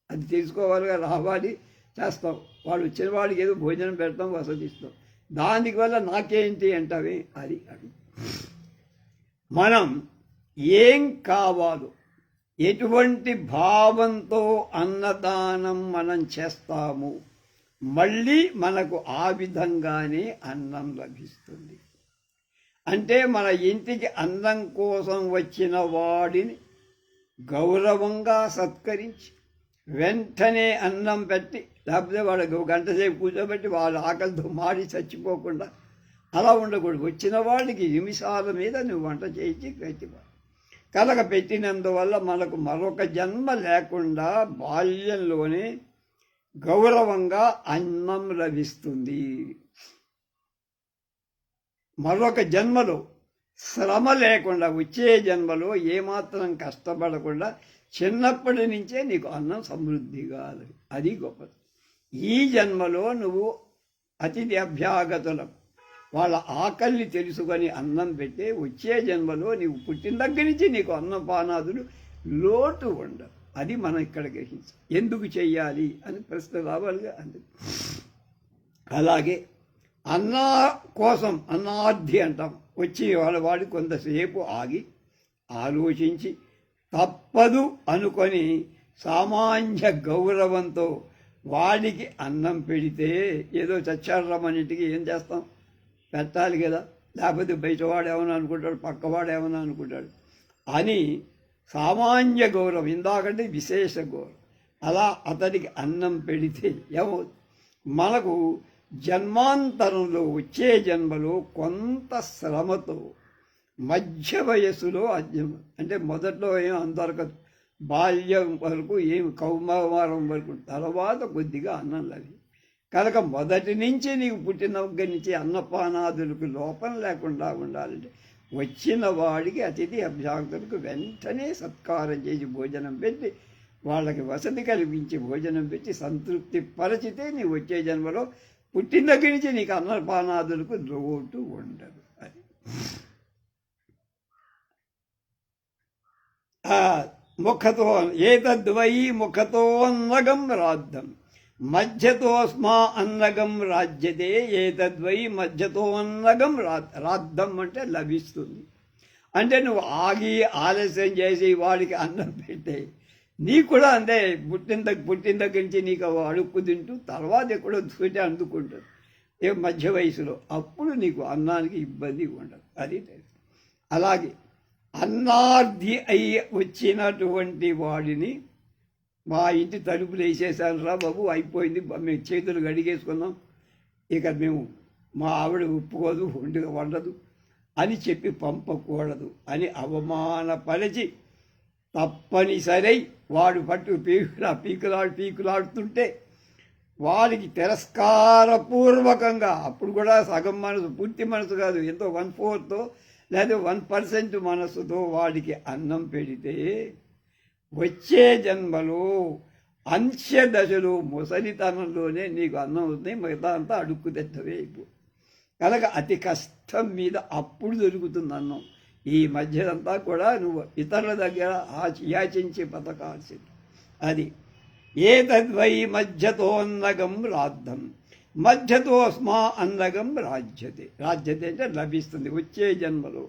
అది తెలుసుకోవాలిగా. రావాలి, చేస్తాం, వాడు వచ్చిన వాడికి ఏదో భోజనం పెడతాం, వసతిస్తాం, దానికి వల్ల నాకేంటి అంటావే అది అది. మనం ఏం కావాలో ఎటువంటి భావంతో అన్నదానం మనం చేస్తాము, మళ్ళీ మనకు ఆ విధంగానే అన్నం లభిస్తుంది. అంటే మన ఇంటికి అన్నం కోసం వచ్చిన వాడిని గౌరవంగా సత్కరించి వెంటనే అన్నం పెట్టి, లేకపోతే వాడు గంట సేపు కూర్చోబెట్టి వాళ్ళ ఆకలితో మాడి చచ్చిపోకుండా అలా ఉండకూడదు. వచ్చిన వాడికి నిమిషాల మీద నువ్వు వంట చేయించి పెట్టిపో. కలగ పెట్టినందువల్ల మనకు మరొక జన్మ లేకుండా బాల్యంలోనే గౌరవంగా అన్నం లభిస్తుంది. మరొక జన్మలో శ్రమ లేకుండా, వచ్చే జన్మలో ఏమాత్రం కష్టపడకుండా చిన్నప్పటి నుంచే నీకు అన్నం సమృద్ధిగా అది గొప్పది. ఈ జన్మలో నువ్వు అతిథి అభ్యాగతులకు వాళ్ళ ఆకలిని తెలుసుకొని అన్నం పెడితే వచ్చే జన్మలో నీవు పుట్టిన దగ్గర నుంచి నీకు అన్నపానాదులు లోటు ఉండదు. అది మనం ఇక్కడ గ్రహించాలి. ఎందుకు చెయ్యాలి అని ప్రశ్న రావాలిగా. అందుకు అలాగే అన్నా కోసం అన్నార్థి అంటాం. వచ్చి వాడు కొంతసేపు ఆగి ఆలోచించి తప్పదు అనుకొని సామాన్య గౌరవంతో వాడికి అన్నం పెడితే, ఏదో చచ్చారమ్మన్నింటికి ఏం చేస్తాం, పెట్టాలి కదా, లేకపోతే బయటవాడు ఏమన్నా అనుకుంటాడు, పక్కవాడు ఏమన్నా అనుకుంటాడు అని సామాన్య గౌరవం, ఇందాకంటే విశేష గౌరవం, అలా అతడికి అన్నం పెడితే ఏమో మనకు జన్మాంతరంలో వచ్చే జన్మలో కొంత శ్రమతో మధ్య వయస్సులో అంటే మొదట్లో ఏం అందరకదు, బాల్యం వరకు ఏమి కౌమారం వరకు, తర్వాత కొద్దిగా అన్నం లభి. కనుక మొదటి నుంచి నీకు పుట్టిన దగ్గర నుంచి అన్నపానాదులకు లోపం లేకుండా ఉండాలంటే వచ్చిన వాడికి అతిథి అభ్యాగతులకు వెంటనే సత్కారం చేసి భోజనం పెట్టి వాళ్ళకి వసతి కల్పించి భోజనం పెట్టి సంతృప్తి పరిచితే నీవు వచ్చే జన్మలో పుట్టిన దగ్గర నుంచి నీకు అన్నపానాదులకు లోటు ఉండదు. అది ముఖతో ఏతద్వై ముఖతోన్నగం రాద్దం మధ్యతోస్మా అన్నగం రాజ్యతే ఏతద్వై మధ్యతోన్నగం రాద్దం అంటే లభిస్తుంది. అంటే నువ్వు ఆగి ఆలస్యం చేసి వాడికి అన్నం పెట్టే నీకు కూడా అంతే, పుట్టిన దగ్గర నుంచి నీకు అడుక్కు తింటూ తర్వాత ఎక్కడో చూసి అందుకుంటుంది ఏ మధ్య వయసులో, అప్పుడు నీకు అన్నానికి ఇబ్బంది ఉండదు. అది అలాగే అన్నార్థి అయి వచ్చినటువంటి వాడిని మా ఇంటి తలుపులు వేసేసాను రా బాబు, అయిపోయింది, మేము చేతులు గడిగేసుకున్నాం, ఇక మేము మా ఆవిడ ఒప్పుకోదు, వండదు అని చెప్పి పంపకూడదు అని అవమానపరిచి తప్పనిసరి వాడు పట్టు పీకులాడుతుంటే వాడికి తిరస్కారపూర్వకంగా, అప్పుడు కూడా సగం మనసు, పూర్తి మనసు కాదు, ఎంతో 1/4 లేదా 1% మనసుతో వాడికి అన్నం పెడితే వచ్చే జన్మలో అంత్యదశలో ముసలితనంలోనే నీకు అన్నం అవుతుంది, మిగతా అంతా అడుక్కు తెచ్చవే. కనుక అతి కష్టం మీద అప్పుడు దొరుకుతుంది అన్నం. ఈ మధ్యదంతా కూడా నువ్వు ఇతరుల దగ్గర యాచించి బతకాల్సింది. అది ఏతద్వై మధ్యతోన్నగం రాద్దం మధ్యతోస్మా అన్నగం రాజ్యతే. రాజ్యతే అంటే లభిస్తుంది వచ్చే జన్మలో.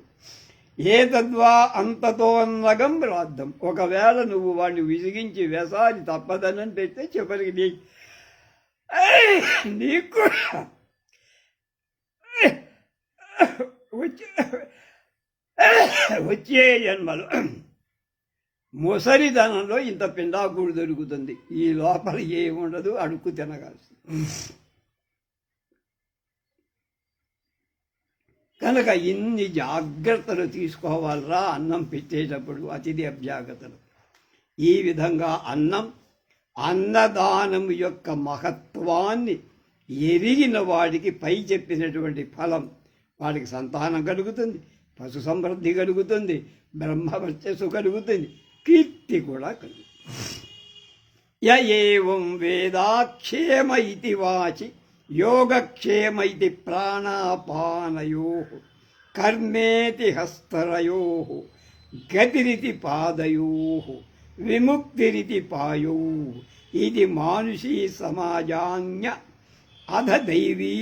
ఏతద్వా అంతతోన్నగం రాద్దం, ఒకవేళ నువ్వు వాడిని విసిగించి వెసాలి తప్పదనని పెడితే చివరికి నీకు వచ్చే జన్మలో ముసలితనంలో ఇంత పిండాకుడు దొరుకుతుంది, ఈ లోపల ఏముండదు, అడుక్కు తినగాల్సి. కనుక ఇన్ని జాగ్రత్తలు తీసుకోవాలరా అన్నం పెట్టేటప్పుడు అతిథి అభ్యాగతలు. ఈ విధంగా అన్నదానం యొక్క మహత్వాన్ని ఎరిగిన వాడికి పై చెప్పినటువంటి ఫలం, వాడికి సంతానం కలుగుతుంది, పశు సమృద్ధి కలుగుతుంది, బ్రహ్మవర్చస్సు కలుగుతుంది, కీర్తి కూడా కలుగుతుంది. ఏం వేదాక్షేమ ఇది వాచి యోగక్షేమ ఇది ప్రాణాపానయో కర్మేతి హస్తరయో గతిరితి పాదయో విముక్తిరితి పాయో ఇది మానుషీ సమాజాన్య అధ దైవీ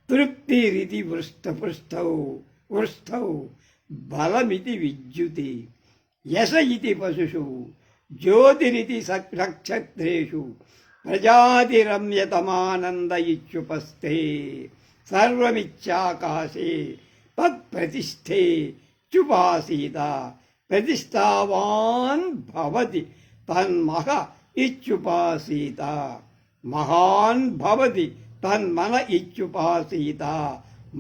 తృప్తిరితి వృష్టౌ బలమితి విద్యుతి యశ ఇతి పశుషు జ్యోతిరితి నక్షత్రేషు ప్రజాతిరమ్యతమానంద ఇత్యుపస్థే సర్వమిచ్చాకాశే తత్ప్రతిష్ఠే చుపాసీత ప్రతిష్టావాన్ భవతి తన్మహ ఇత్యుపాసీత మహాన్ భవతి తన్మన ఇత్యుపాసీత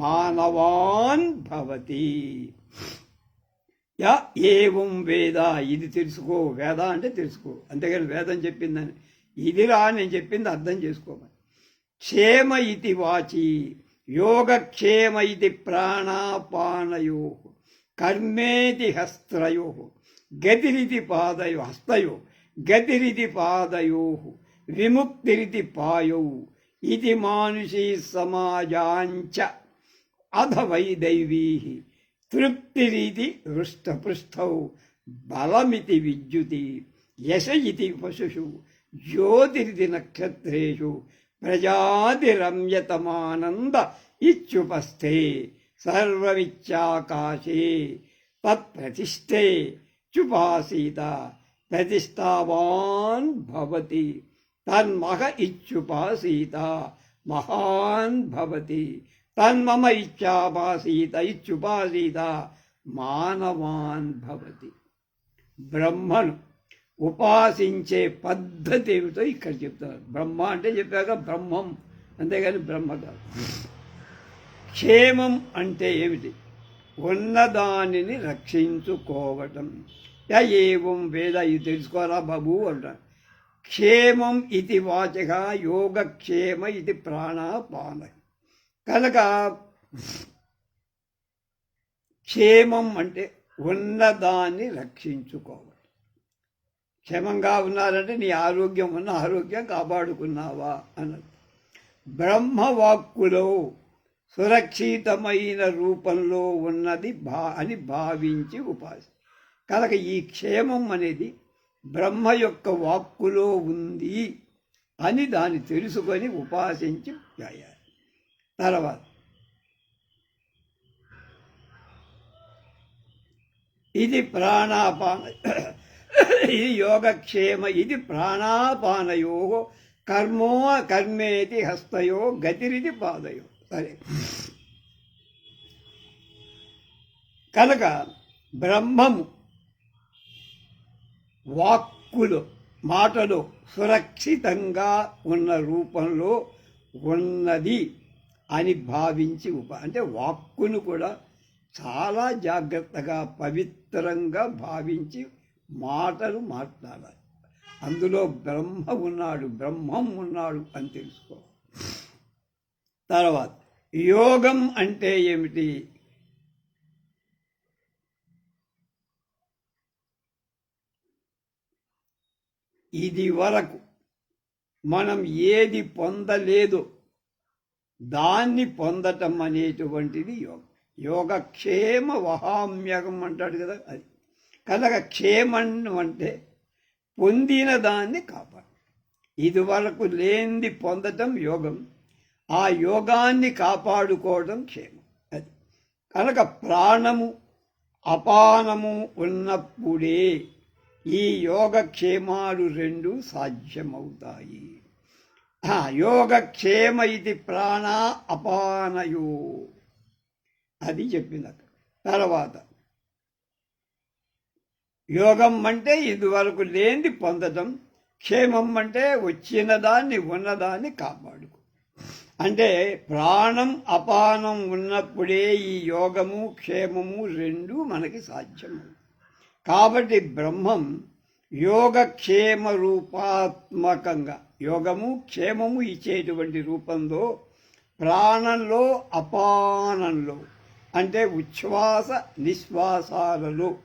మానవాన్ భవతి. ఏం వేద, ఇది తెలుసుకో. వేద అంటే తెలుసుకో, అంతేగాని వేదం చెప్పిందని ఇదిరా నేను చెప్పింది అర్థం చేసుకోమని. క్షేమ ఇది వాచి యోగక్షేమ ఇది ప్రాణాపానయో కర్మేతి హస్త్రయో గతిరితి పాదయో హస్తయో గతిరితి పాదయో విముక్తిరితి పాయౌ ఇది మానుషీ సమాజాంచ అధ వై దైవీ తృప్తిరితి హృష్టపృష్టౌ బలమితి విద్యుతి యశ ఇతి పశుషు జ్యోతిరితి నక్షత్రేషు ప్రజాతిరమ్యతమానంద ఇత్యుపస్థే సర్వమిచ్చాకాశే తత్ప్రతిష్ఠే చుపాసీత ప్రతిష్టావాన్ భవతి తన్మహ ఇత్యుపాసీత మహాన్ భవతి తన్మమ ఇచ్చాపాసీత ఇత్యుపాసీత మానవాన్ భవతి. బ్రహ్మను ఉపాసించే పద్ధతి ఏమిటో ఇక్కడ చెప్తారు. బ్రహ్మ అంటే చెప్పాక బ్రహ్మం, అంతేగాని బ్రహ్మ కాదు. క్షేమం అంటే ఏమిటి? ఉన్నదానిని రక్షించుకోవటం. ఏం వేద, ఇది తెలుసుకోరా బాబు అంటారు. క్షేమం ఇది వాచక యోగక్షేమ ఇది ప్రాణాపాన. కనుక క్షేమం అంటే ఉన్నదాన్ని రక్షించుకోవడం. క్షేమంగా ఉన్నారంటే నీ ఆరోగ్యం ఉన్న ఆరోగ్యం కాపాడుకున్నావా అన్నది. బ్రహ్మవాక్కులో సురక్షితమైన రూపంలో ఉన్నది అని భావించి ఉపాసి. కనుక ఈ క్షేమం అనేది బ్రహ్మ యొక్క వాక్కులో ఉంది అని దాన్ని తెలుసుకొని ఉపాసించి చేయాలి. తర్వాత ఇది ప్రాణాపాన, ఇది యోగక్షేమ, ఇది ప్రాణాపానయో కర్మేతి హస్తయో గతిరితి పాదయో. సరే, కనుక బ్రహ్మము వాక్కులో మాటలో సురక్షితంగా ఉన్న రూపంలో ఉన్నది అని భావించి అంటే వాక్కును కూడా చాలా జాగ్రత్తగా పవిత్రంగా భావించి మాటలు మాట్లాడాలి. అందులో బ్రహ్మ ఉన్నాడు, బ్రహ్మం ఉన్నాడు అని తెలుసుకో. తర్వాత యోగం అంటే ఏమిటి? ఇది వరకు మనం ఏది పొందలేదో దాన్ని పొందటం అనేటువంటిది యోగం. యోగక్షేమ వహామ్యగం అంటాడు కదా, అది. కనుక క్షేమం అంటే పొందిన దాన్ని కాపాడు. ఇది వరకు లేనిది పొందటం యోగం, ఆ యోగాన్ని కాపాడుకోవడం క్షేమం. అది కనుక ప్రాణము అపానము ఉన్నప్పుడే ఈ యోగక్షేమాలు రెండు సాధ్యమవుతాయి. యోగక్షేమ ఇది ప్రాణ అపానయో అది చెప్పిన తర్వాత యోగం అంటే ఇదివరకు లేనిది పొందడం, క్షేమం అంటే వచ్చిన దాన్ని ఉన్నదాన్ని కాపాడుకో. అంటే ప్రాణం అపానం ఉన్నప్పుడే ఈ యోగము క్షేమము రెండు మనకి సాధ్యము. కాబట్టి బ్రహ్మం యోగక్షేమ రూపాత్మకంగా యోగము క్షేమము ఇచ్చేటువంటి రూపంలో ప్రాణంలో అపానంలో అంటే ఉచ్ఛ్వాస నిశ్వాసాలలో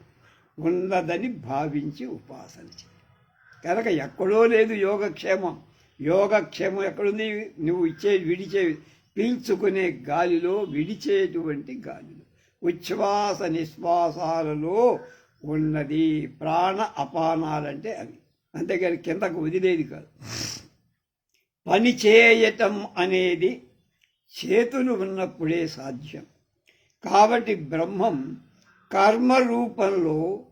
ఉన్నదని భావించి ఉపాసన చేయి. కనుక ఎక్కడో లేదు యోగక్షేమం. యోగక్షేమం ఎక్కడుంది? నువ్వు విడిచే పీల్చుకునే గాలిలో, విడిచేటువంటి గాలిలో, ఉచ్ఛ్వాస నిశ్వాసాలలో ఉన్నది. ప్రాణ అపానాలంటే అవి, అంతేగాని కిందకు వదిలేది కాదు. పని చేయటం అనేది చేతులు ఉన్నప్పుడే సాధ్యం. కాబట్టి బ్రహ్మం కర్మ రూపంలో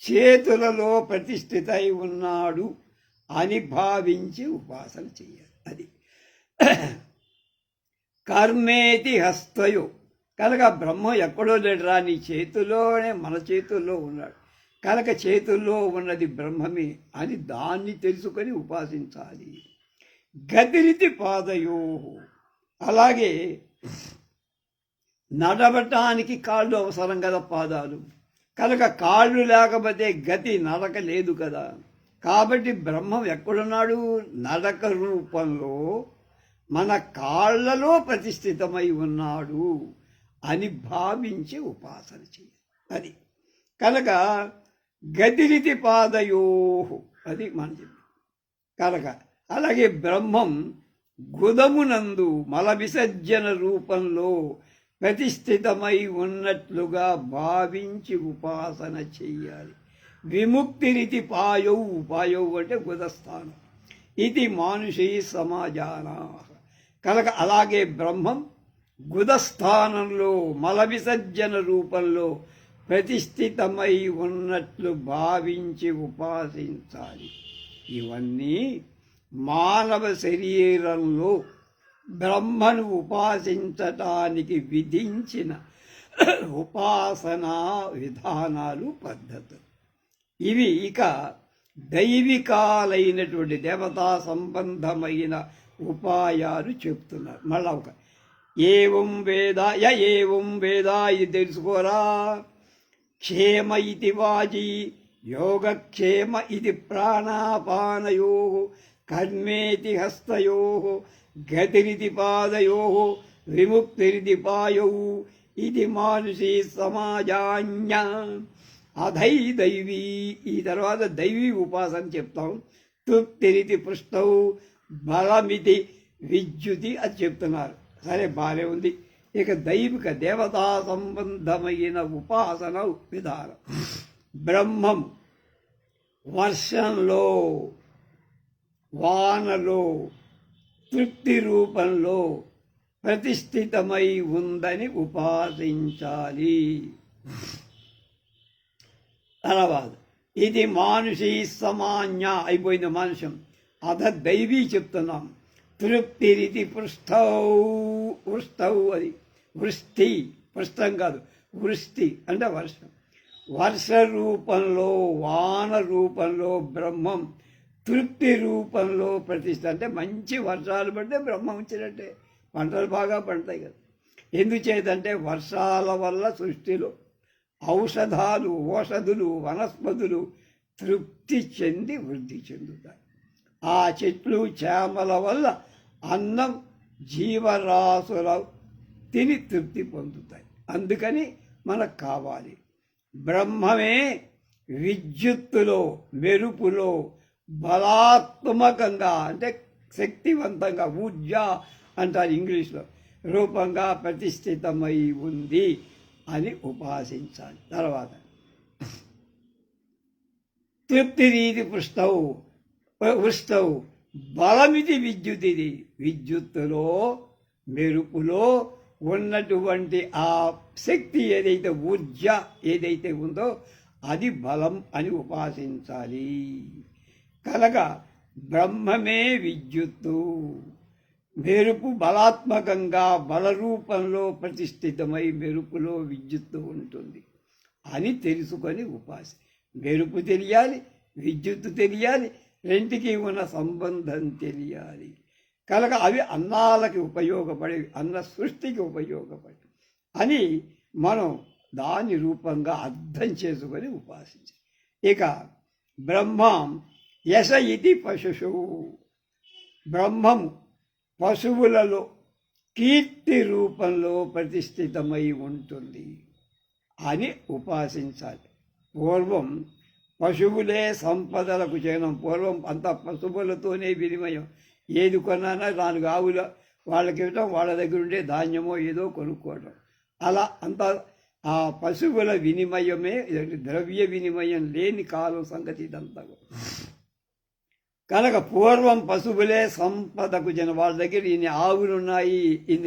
చేతులలో ప్రతిష్ఠితై ఉన్నాడు అని భావించి ఉపాసన చేయాలి. అది కర్మేతి హస్తయో. కనుక బ్రహ్మ ఎక్కడో లేడురా, నీ చేతుల్లోనే, మన చేతుల్లో ఉన్నాడు. కనుక చేతుల్లో ఉన్నది బ్రహ్మమే అని దాన్ని తెలుసుకొని ఉపాసించాలి. గతిరితి పాదయో. అలాగే నడవటానికి కాళ్ళు అవసరం కదా, పాదాలు. కనుక కాళ్ళు లేకపోతే గతి, నడక లేదు కదా. కాబట్టి బ్రహ్మం ఎక్కడున్నాడు? నడక రూపంలో మన కాళ్ళలో ప్రతిష్ఠితమై ఉన్నాడు అని భావించి ఉపాసన చేయాలి. అది కనుక గతిరితి పాదయో, అది మనం చెప్పి. కనుక అలాగే బ్రహ్మం గుదమునందు మల విసర్జన రూపంలో ప్రతిష్ఠితమై ఉన్నట్లుగా భావించి ఉపాసన చెయ్యాలి. విముక్తిరితి పాయౌ. పాయౌ అంటే గుదస్థానం. ఇది మానుషీ సమాజానా. కనుక అలాగే బ్రహ్మం గుదస్థానంలో మల విసర్జన రూపంలో ప్రతిష్ఠితమై ఉన్నట్లు భావించి ఉపాసించాలి. ఇవన్నీ మానవ శరీరంలో బ్రహ్మను ఉపాసించటానికి విధించిన ఉపాసనా విధానాలు, పద్ధతులు. ఇవి ఇక దైవికాలైనటువంటి దేవతా సంబంధమైన ఉపాయాలు చెప్తున్నారు. మళ్ళా ఒక ఏవం వేద ఏవం వేద, ఇది తెలుసుకోరా. క్షేమ ఇది వాజీ, యోగక్షేమ ఇది ప్రాణాపానయో, కర్మేతి హస్తయో, గతిరితి పాదయో, విముక్తిరితి పాయౌ. ఇది మానుషీ సమాజాన్య అధై దైవీ. ఈ తర్వాత దైవీ ఉపాసన చెప్తాం. తృప్తిరితి పృష్టౌ, బలమితి విద్యుతి అది చెప్తున్నారు. సరే, బాగానే ఉంది. ఇక దైవిక దేవతా సంబంధమైన ఉపాసన విధానం. బ్రహ్మం వర్షంలో, వానలో, తృప్తి రూపంలో ప్రతిష్ఠితమై ఉందని ఉపాసించాలి. తర్వాత ఇది మానుషీ సమాన్య అయిపోయింది మానుషం. అధ దైవీ చెప్తున్నాం. తృప్తిరితి పృష్టౌ. వృష్టౌ అది వృష్టి, పృష్టం కాదు, వృష్టి అంటే వర్షం. వర్ష రూపంలో, వాన రూపంలో బ్రహ్మం తృప్తి రూపంలో ప్రతిష్ఠ. అంటే మంచి వర్షాలు పడితే బ్రహ్మం వచ్చినట్టే, పంటలు బాగా పండుతాయి కదా. ఎందుచేతంటే వర్షాల వల్ల సృష్టిలో ఔషధాలు, ఓషధులు, వనస్పతులు తృప్తి చెంది వృద్ధి చెందుతాయి. ఆ చెట్లు చేమల వల్ల అన్నం జీవరాశుల తిని తృప్తి పొందుతాయి. అందుకని మనకు కావాలి. బ్రహ్మమే విద్యుత్తులో, మెరుపులో బలాత్మకంగా అంటే శక్తివంతంగా, ఊర్జ అంటారు ఇంగ్లీష్లో, రూపంగా ప్రతిష్ఠితమై ఉంది అని ఉపాసించాలి. తర్వాత తృప్తిరీతి వృష్టవు బలమిది విద్యుతిది. విద్యుత్తులో, మెరుపులో ఉన్నటువంటి ఆ శక్తి ఏదైతే, ఊర్జ ఏదైతే ఉందో అది బలం అని ఉపాసించాలి. కనుక బ్రహ్మమే విద్యుత్తు. మెరుపు బలాత్మకంగా బలరూపంలో ప్రతిష్ఠితమై మెరుపులో విద్యుత్తు ఉంటుంది అని తెలుసుకొని ఉపాసి. మెరుపు తెలియాలి, విద్యుత్తు తెలియాలి, రెంటికి ఉన్న సంబంధం తెలియాలి. కనుక అవి అన్నాలకి ఉపయోగపడేవి, అన్న సృష్టికి ఉపయోగపడి అని మనం దాని రూపంగా అర్థం చేసుకొని ఉపాసించాలి. ఇక బ్రహ్మం యశ ఇది పశుషు. బ్రహ్మము పశువులలో కీర్తి రూపంలో ప్రతిష్ఠితమై ఉంటుంది అని ఉపాసించాలి. పూర్వం పశువులే సంపదలకు చిహ్నం. పూర్వం అంతా పశువులతోనే వినిమయం. ఏది కొన్నానా 4 ఆవుల వాళ్ళకి ఇవ్వటం, వాళ్ళ దగ్గర ఉండే ధాన్యమో ఏదో కొనుక్కోవడం. అలా అంతా ఆ పశువుల వినిమయమే, ద్రవ్య వినిమయం లేని కాలం సంగతి ఇదంతా. కనుక పూర్వం పశువులే సంపదకు జన. వాళ్ళ దగ్గర ఇన్ని ఆవులున్నాయి, ఇన్ని